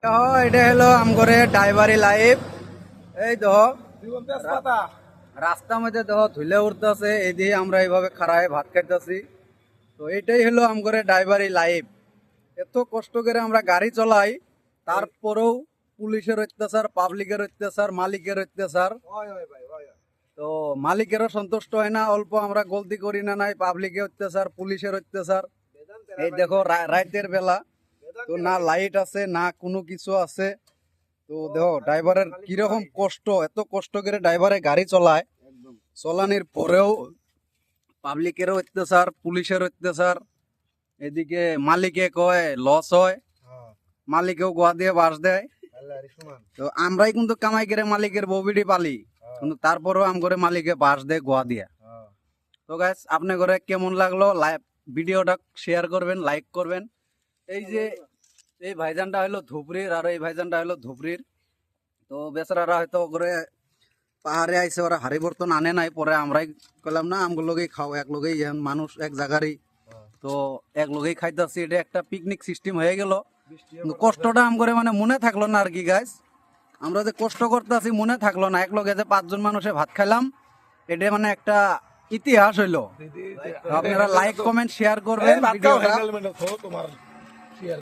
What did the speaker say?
এটা হলো আমগরে ড্রাইভারি লাইফ। এই দেখো রাস্তার মধ্যে দেখো ধুলে উঠতেছে, এই দিয়ে আমরা এইভাবে খাড়ায় ভাত খাইতেছি। তো এইটাই হলো আমগরে ড্রাইভারি লাইফ। এত কষ্ট করে আমরা গাড়ি চলাই, তারপরেও পুলিশের অত্যাচার, পাবলিকের অত্যাচার, মালিকের অত্যাচার। তো মালিকেরও সন্তুষ্ট হয় না, অল্প আমরা গলতি করি না নাই, পাবলিকের অত্যাচার, পুলিশের অত্যাচার। এই দেখো রাতের বেলা, তো না লাইট আছে না কোনো কিছু আছে। তো দেখো ড্রাইভারের কিরকম কষ্ট, এত কষ্ট করে ড্রাইভারে গাড়ি চলায়, চলানির পরেও পাবলিকেরও অত্যাচার, পুলিশের অত্যাচার। এদিকে মালিকে কয় লস হয়, মালিকেও গোয়া দিয়ে বাস দেয়। তো আমরাই কিন্তু কামাই করে মালিকের ববিডি পালি, কিন্তু তারপরেও আম করে মালিকে বাস দেয় গোয়া দিয়া। তো গাইস আপনার ঘরে কেমন লাগলো, ভিডিওটা শেয়ার করবেন, লাইক করবেন। এই যে এই ভাইজানটা হলো ধুবড়ির, আর এই ভাইজানটা হলো ধুবড়ির। তো বেচারারা হয়তো করে পাহাড়ে আইসে, ওরা হাড়ি বর্তন আনে নাই, পরে আমরাই কইলাম না আমগুলোকেই খাও, এক লগেই মানুষ এক জায়গারই, তো এক লগেই খাইতেছি। এটা একটা পিকনিক সিস্টেম হয়ে গেল। কিন্তু কষ্টটা আম করে মানে মনে থাকলো না আর কি গাইস, আমরা যে কষ্ট করতেছি মনে থাকলো না। এক লগে যে 5 জন মানুষে ভাত খাইলাম, এটা মানে একটা ইতিহাস হইলো। আপনারা লাইক কমেন্ট শেয়ার করবেন ভিডিওটা।